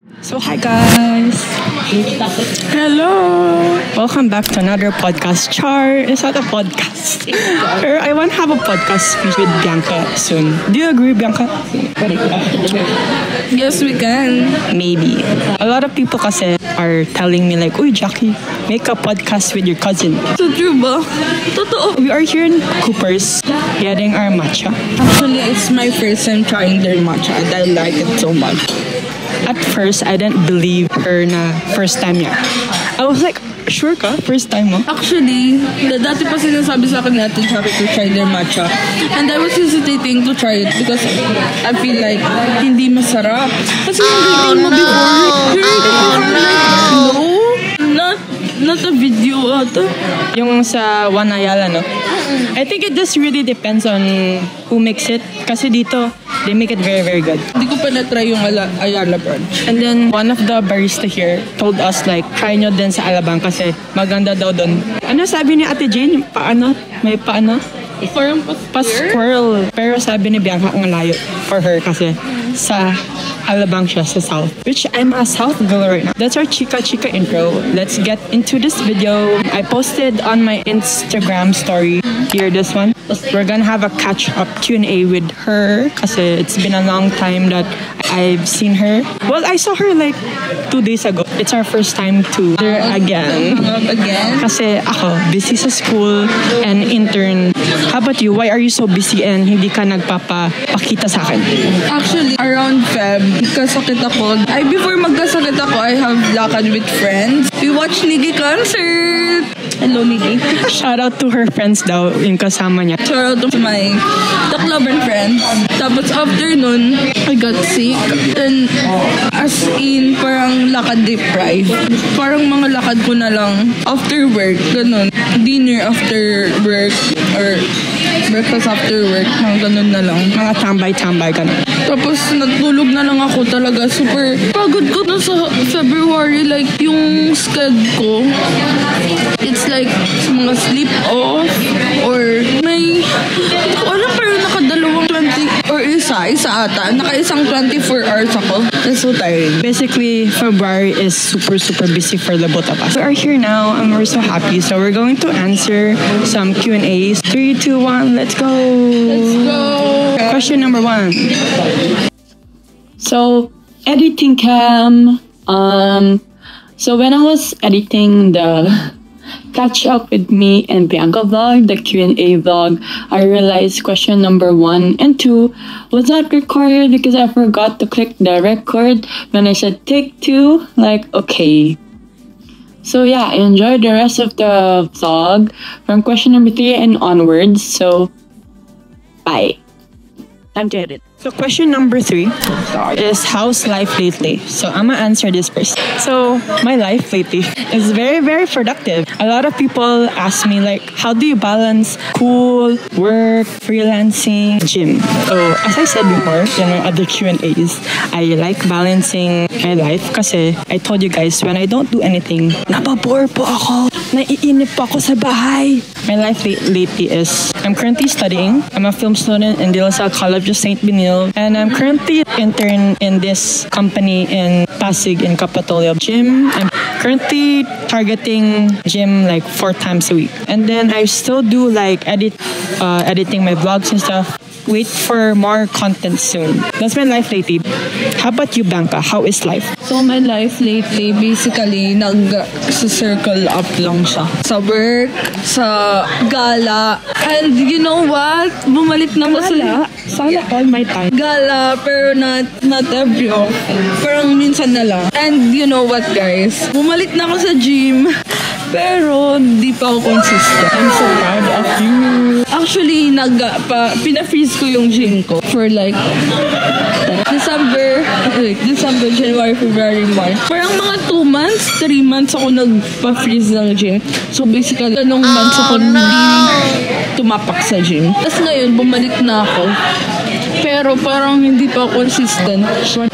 So hi guys! Hello! Welcome back to another podcast. Char, it's not a podcast. Pero I want to have a podcast with Bianca soon. Do you agree, Bianca? Yes, we can. Maybe. A lot of people kasi are telling me like, "Uy, Jackie, make a podcast with your cousin." So true ba? Totoo. We are here in Cooper's getting our matcha. Actually, it's my first time trying their matcha and I like it so much. At first, I didn't believe her na first time niya. I was like, sure ka? First time mo? Actually, dati pa sinasabi sa akin natin Jackie to try their matcha. And I was hesitating to try it because I feel like hindi masarap. Kasi yung rating mo before, your rating before like, no, not a video ata. Yung sa One Ayala, no? I think it just really depends on who makes it. Kasi dito, they make it very, very good. Hindi ko pa na-try yung Ayala brunch. And then, one of the barista here told us like, try nyo din sa Alabang kasi maganda daw doon. Ano sabi ni Ate Jane? Paano? May paano? Parang Pa-squirrel. Pero sabi ni Bianca, ang layo for her kasi sa Alabang siya sa South. Which I'm a South girl right now. That's our Chika Chika intro. Let's get into this video. I posted on my Instagram story here, this one. We're gonna have a catch-up Q&A with her kasi it's been a long time that I've seen her. Well, I saw her like 2 days ago. It's our first time to her again. Again? Kasi ako, busy sa school and intern. How about you? Why are you so busy and hindi ka nagpapakita sa akin? Actually, around Feb, kasakit ako. Before magkasakit ako, I have lakad with friends. We watch Niggy concert. Hello, Niggy. Shout out to her friends daw, yung kasama niya. Shout out to my Tacloban friends. Tapos after nun, I got sick. And as in, parang lakad deprived. Parang mga lakad ko na lang after work. Ganun. Dinner after work. Or breakfast after work. Mga ganun na lang. Mga tambay-tambay ka na. Tapos natulog na lang ako talaga. Super pagod ko na sa February. Like yung sked ko, it's like mga sleep off or may hindi ko alam pero nakadalawang 20 or isa ata. Nakaisang 24 hours ako. I'm so tired. Basically, February is super busy for the both of us. We are here now and we're so happy. So we're going to answer some Q&As. 3, 2, 1, let's go! Let's go! Question number 1. So, editing cam. So when I was editing the catch up with me and Bianca vlog, the Q&A vlog, I realized question number 1 and 2 was not recorded because I forgot to click the record when I said take 2. Like, okay. So yeah, enjoy the rest of the vlog from question number 3 and onwards. So, bye. Time to edit. So question number 3 is how's life lately? So I'm gonna answer this first. So my life lately is very productive. A lot of people ask me like, how do you balance school, work, freelancing, gym? So as I said before in my other Q&As, I like balancing my life kasi I told you guys when I don't do anything, nababore po ako. Naiinip po ako sa bahay. My life lately is I'm currently studying. I'm a film student in De La Salle College of St. Benil. And I'm currently intern in this company in Pasig in Capitolio Gym. I'm currently targeting gym like 4 times a week. And then I still do like editing my vlogs and stuff. Wait for more content soon. That's my life lately. How about you, Bianca? How is life? So my life lately, basically, nag-circle up lang siya. Sa work, sa gala, and you know what? Bumalik na ako sa... Sana all my time. Gala, pero not every off. Parang minsan na lang. And you know what, guys? Bumalik na ako sa gym. Pero di pa ako consistent. I'm so proud of you. Actually, pina-freeze ko yung gym ko for like December, January, February, March. Parang mga 2 months, 3 months ako nagpa-freeze ng gym. So basically, anong months ako hindi tumapak sa gym. Tapos ngayon, bumalik na ako. Pero parang hindi pa consistent.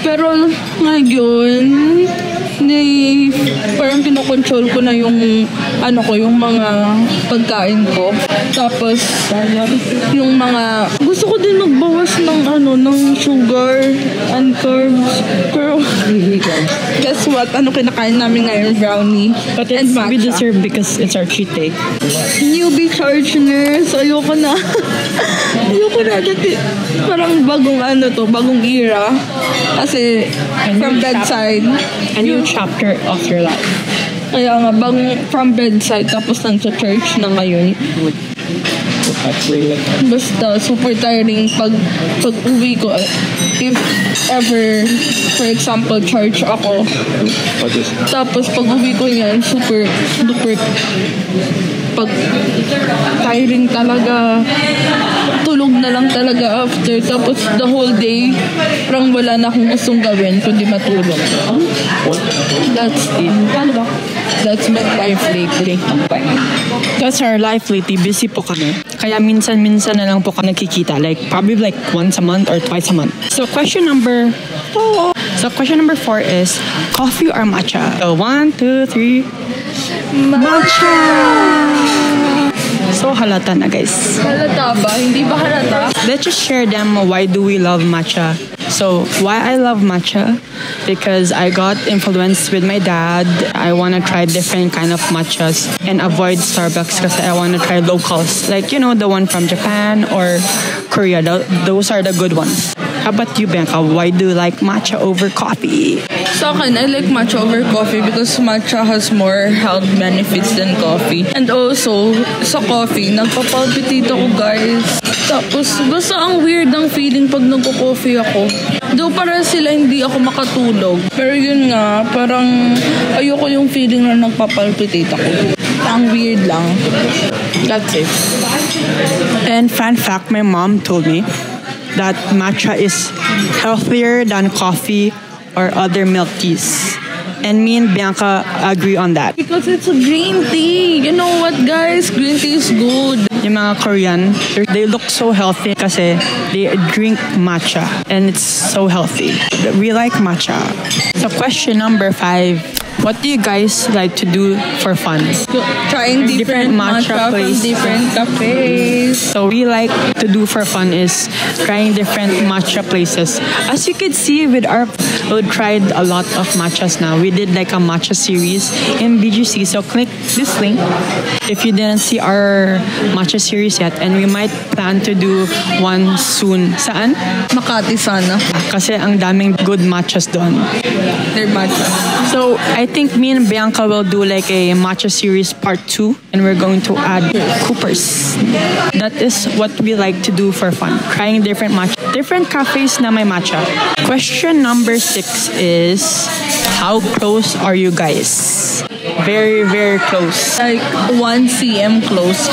Pero ngayon, parang kinokontrol ko na yung yung mga pagkain ko. Tapos yung mga gusto ko din magbawas ng sugar and carbs. Pero guess what? Kinakain namin ngayon? Brownie and matcha. We deserve because it's our treat day. Newbie charge nurse. Ayoko na. Kasi parang bagong era. Kasi from bedside. A new chapter of your life. Kaya nga, from bedside, tapos nag-church na ngayon. Basta, super tiring pag uwi ko. If ever, for example, church ako. Tapos pag uwi ko yan, super tiring talaga. Tulog na lang talaga after. Tapos the whole day, parang wala na akong gustong gawin kundi matulog. That's it. That's my life lately. That's our life lately. Busy po kami. Kaya minsan-minsan na lang po kami nakikita. Probably once a month or twice a month. So question number 4 is coffee or matcha? So 1, 2, 3. Matcha! So halata na guys. Halata ba? Hindi ba halata? Let's just share them why do we love matcha. So why I love matcha? Because I got influenced with my dad. I want to try different kind of matchas and avoid Starbucks because I want to try locals. The one from Japan or Korea. Those are the good ones. How about you, Bianca? Why do you like matcha over coffee? Sa akin, I like matcha over coffee because matcha has more health benefits than coffee. And also, sa coffee, nagpapalpitate ako, guys. Tapos, basta ang weird ang feeling pag nagko-coffee ako. Though parang sila hindi ako makatulog. Pero yun nga, parang ayoko yung feeling na nagpapalpitate ako. Ang weird lang. That's it. And fun fact, my mom told me that matcha is healthier than coffee or other milk teas. And me and Bianca agree on that. Because it's a green tea. You know what, guys? Green tea is good. Yung mga Korean, they look so healthy kasi they drink matcha and it's so healthy. We like matcha. So question number 5. What do you guys like to do for fun? Trying different matcha from different cafes. So we like to do for fun is trying different matcha places. As you can see, we tried a lot of matchas now. We did a matcha series in BGC. So click this link if you didn't see our matcha series yet. And we might plan to do one soon. Saan? Makati sana. Kasi ang daming good matchas doon. They're matcha. So I think me and Bianca will do a matcha series part 2 and we're going to add Coopers. That is what we like to do for fun. Trying different cafes na may matcha. Question number 6 is how close are you guys? Very, very close. 1 cm close.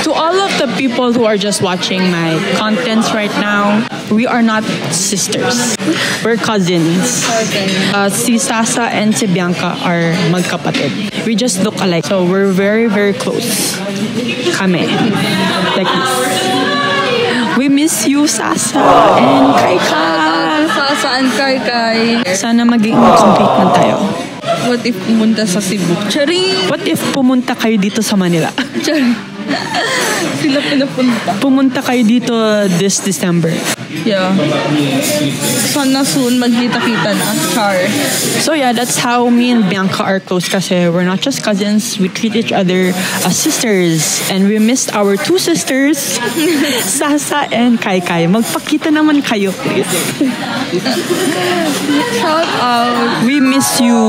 To all of the people who are just watching my contents right now, we are not sisters. We're cousins. Si Sasa and si Bianca are magkapatid. We just look alike. So we're very, very close. Kami. Like this. We miss you, Sasa and Kai. Sasa and Kai. Sana maging complete na tayo. What if pumunta sa Cebu? Charing! What if pumunta kayo dito sa Manila? Charing! Sila pinapunta. Pumunta kayo dito this December. Yeah. Sana soon magkita-kita na. Char. So yeah, that's how me and Bianca are close kasi we're not just cousins. We treat each other as sisters. And we missed our 2 sisters, Sasa and Kai. Magpakita naman kayo, please. Shout out. We miss you.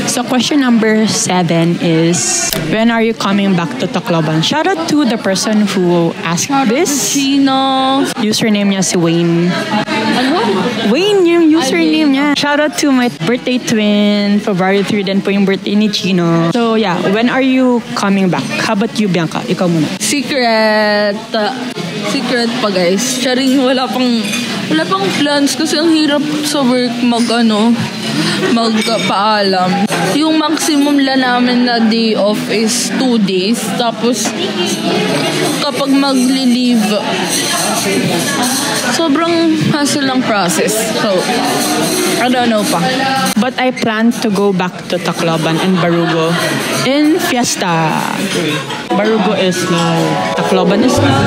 So question number 7 is, when are you coming back to Tacloban? Shout out to the person who asked this. Chino. Username niya si Wayne. Ano? Wayne yung username niya. Shout out to my birthday twin. February 3 din po yung birthday ni Chino. So yeah, when are you coming back? How about you, Bianca? Ikaw muna. Secret pa, guys. Charing, wala pang Wala pang plans kasi ang hirap sa work magpaalam. Yung maximum lang namin na day off is 2 days. Tapos, kapag magli-leave, sobrang hassle ng process. So, I don't know pa. But I plan to go back to Tacloban and Barugo in Fiesta. Barugo is now. Tacloban is now.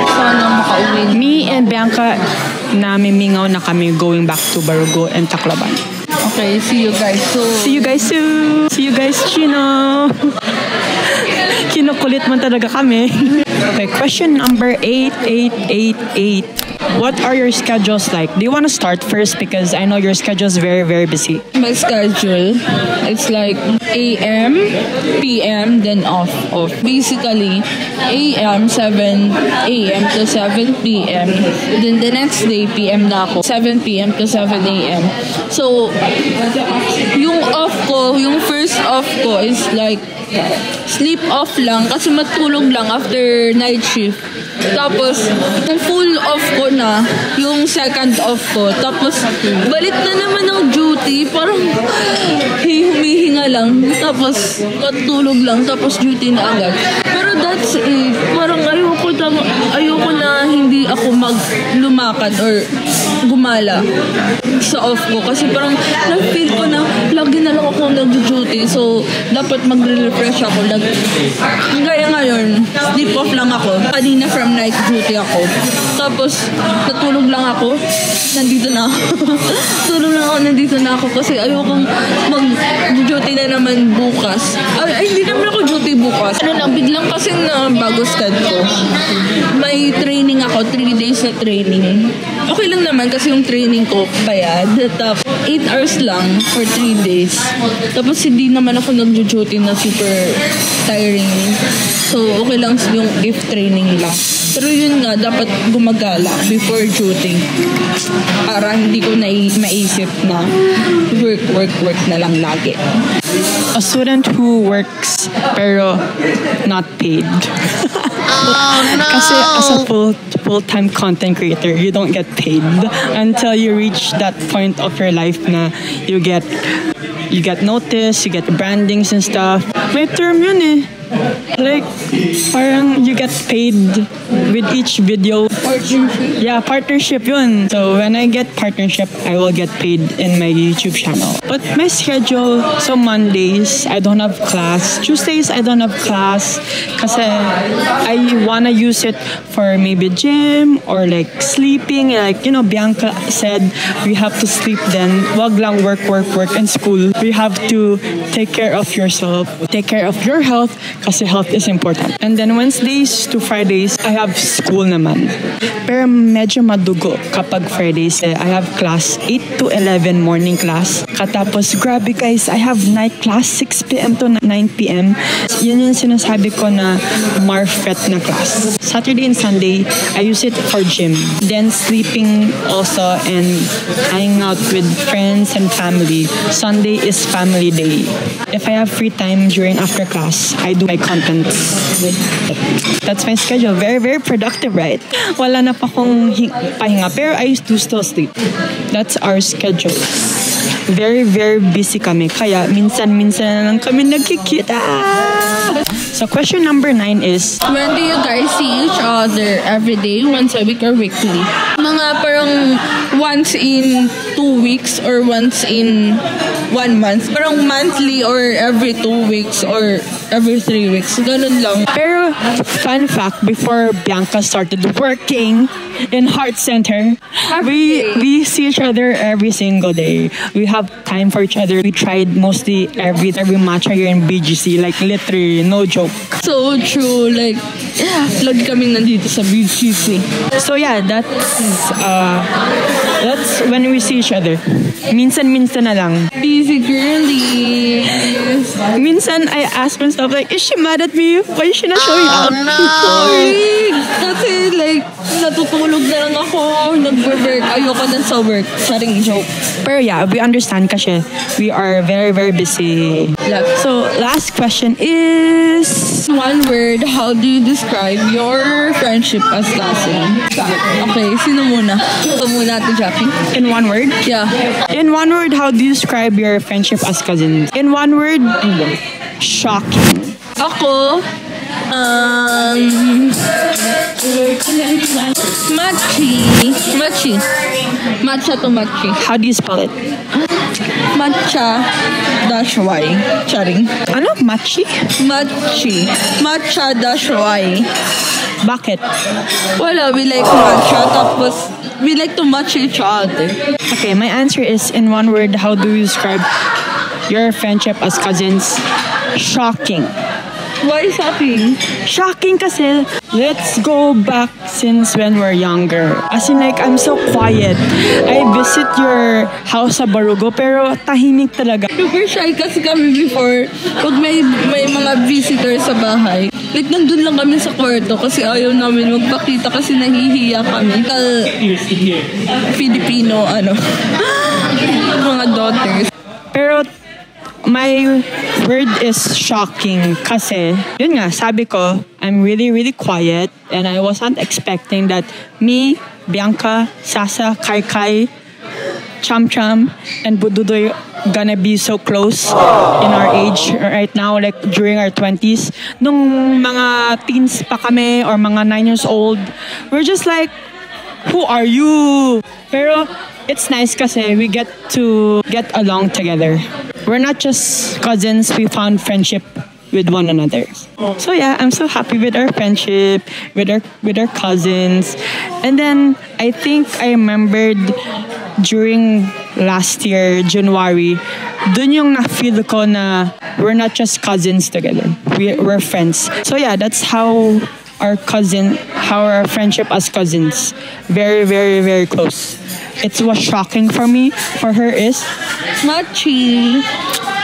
Sana makauwi. Me and Bianca, namimingaw na kami going back to Barugo and Tacloban. Okay, see you guys soon. See you guys soon. See you guys, Chino. Kinukulit mo talaga kami. Okay, question number 8888. What are your schedules like? Do you want to start first? Because I know your schedule is very, very busy. My schedule, it's like AM, PM, then off. Basically, AM, 7 AM to 7 PM. Then the next day, PM na ako. 7 PM to 7 AM. So, yung off ko, yung first off ko is like sleep off lang kasi matulog lang after night shift. Tapos, yung full off ko na, yung second off ko. Tapos, balik na naman ng duty. Parang, humihinga lang. Tapos, matulog lang. Tapos, duty na agad. Pero that's it. Parang ayoko na hindi ako lumakad or gumala sa off ko. Kasi parang, na-feel ko na, lagi na lang ako nag-duty. So, dapat mag-refresh ako. Gaya ngayon, sleep off lang ako. Kanina from night duty ako. Tapos, natulog lang ako. Nandito na ako. Tulog lang ako, nandito na ako. Kasi ayokong mag-duty na naman bukas. Ay, hindi naman ako duty bukas. Biglang kasi na bago stud ko. May training ako, 3 days na training. Okay lang naman kasi yung training ko bayad. Tapos, 8 hours lang for 3 days. Tapos, hindi naman ako nag-duty na super tiring. So, okay lang yung if training lang. Pero yun nga, dapat gumagala before duty. Para hindi ko maisip na work na lang lagi. A student who works pero not paid. Oh, no! Kasi as a full-time content creator, you don't get paid until you reach that point of your life na you get noticed, you get brandings and stuff. May term yun eh. Like, parang you get paid with each video. Partnership? Yeah, partnership yun. So, when I get partnership, I will get paid in my YouTube channel. But my schedule, so Mondays, I don't have class. Tuesdays, I don't have class. Kasi I wanna use it for maybe gym or like sleeping. Like, you know, Bianca said, we have to sleep then. Wag lang work, and school. We have to take care of yourself, take care of your health, kasi health is important. And then Wednesdays to Fridays, I have school naman. Pero medyo madugo kapag Fridays. I have class 8 to 11 morning class. Katapos, grabe guys, I have night class 6 p.m. to 9 p.m. Yun yung sinasabi ko na Marfet na class. Saturday and Sunday, I use it for gym. Then sleeping also and hanging out with friends and family. Sunday is family day. If I have free time during after class, I do my contents. That's my schedule. Very, very productive, right? Wala na pa akong pahinga. Pero I used to still sleep. That's our schedule. Very, very busy kami. Kaya minsan-minsan na lang kami nagkikita. So question number 9 is, when do you guys see each other? Every day, once a week, or weekly? Mga parang once in 2 weeks or once in 1 month. Parang monthly or every 2 weeks or every 3 weeks. Ganun lang. pero fun fact, before Bianca started working in Heart Center, we see each other every single day. We have time for each other. We tried mostly every matcha here in BGC, like literally, no joke. So true. Like, lagi kaming nandito sa BGC. So yeah, that's when we see each each other. Minsan-minsan na lang. Busy girly. Minsan, I ask myself, like, is she mad at me? Why is she not showing up? Sorry. Kasi like, natutulog na lang ako. Nag-work. Ayoko na sa work. Saring joke. Pero yeah, we understand kasi we are very, very busy. So, last question is... One word, how do you describe your friendship as cousin? Okay, sino muna? Ito muna ito, Jackie. In one word? Yeah. In one word, how do you describe your friendship as cousins? In one word, shocking. Ako, Machi. Matcha to machi. How do you spell it? Matcha-y. Charing. Ano? Machi? Machi. Matcha-y. Bakit? Wala, we like matcha. Tapos, we like to match each other. Okay, my answer is in one word, how do you describe your friendship as cousins? Shocking. Why shocking? Shocking kasi, let's go back since when we're younger. As in like, I'm so quiet. I visit your house sa Barugo, pero tahimik talaga. Super shy kasi kami before. Pag may mga visitors sa bahay, like nandun lang kami sa kwarto kasi ayaw namin magpakita kasi nahihiya kami. Filipino, mga daughters. Pero my word is shocking kasi, yun nga, sabi ko, I'm really, really quiet and I wasn't expecting that me, Bianca, Sasa, Kai, Cham Cham, and Bududoy gonna be so close in our age right now, like during our 20s. Nung mga teens pa kami or mga 9 years old, we're just like, who are you? Pero it's nice kasi we get to get along together. We're not just cousins, we found friendship with one another. So yeah, I'm so happy with our friendship, with our cousins. And then I think I remembered during last year, January, dun yung na-feel ko na we're not just cousins together. We're friends. So yeah, that's how our friendship as cousins. Very, very, very close. It was shocking for me. For her is Machi.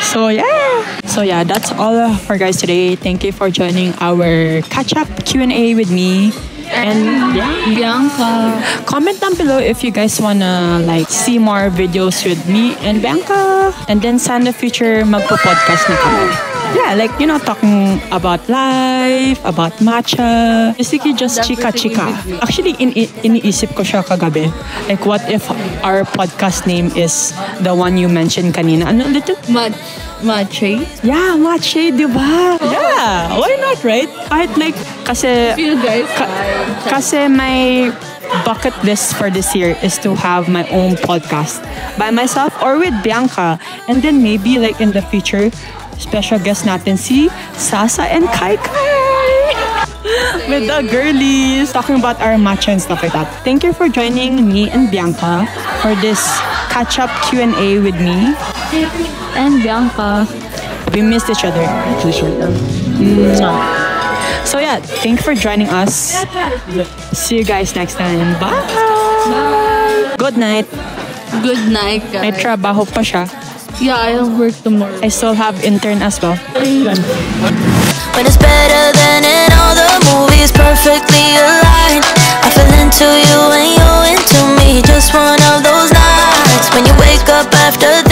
So yeah, that's all for guys today. Thank you for joining our catch-up Q&A with me. And yeah, Bianca. comment down below if you guys wanna like see more videos with me and Bianca. And then sa the future magpo-podcast na kami. Yeah, like, you know, talking about life, about matcha. Basically, just chika-chika. Actually, iniisip ko siya kagabi. Like, what if our podcast name is the one you mentioned kanina? Ano dito? Machi? Yeah, matcha, di ba? Yeah, why not, right? Kahit like, kasi... You guys kasi my bucket list for this year is to have my own podcast by myself or with Bianca. And then maybe like in the future, special guest natin si Sasa and Kai with the girlies talking about our matcha and stuff like that. Thank you for joining me and Bianca for this catch-up Q&A with me And Bianca. We missed each other. So yeah, thank you for joining us. See you guys next time. Bye! Bye. Good night. Good night, May guys. trabaho pa siya. Yeah, I have work tomorrow. I still have intern as well. When it's better than in all the movies, perfectly aligned. I fell into you and you into me. Just one of those nights when you wake up after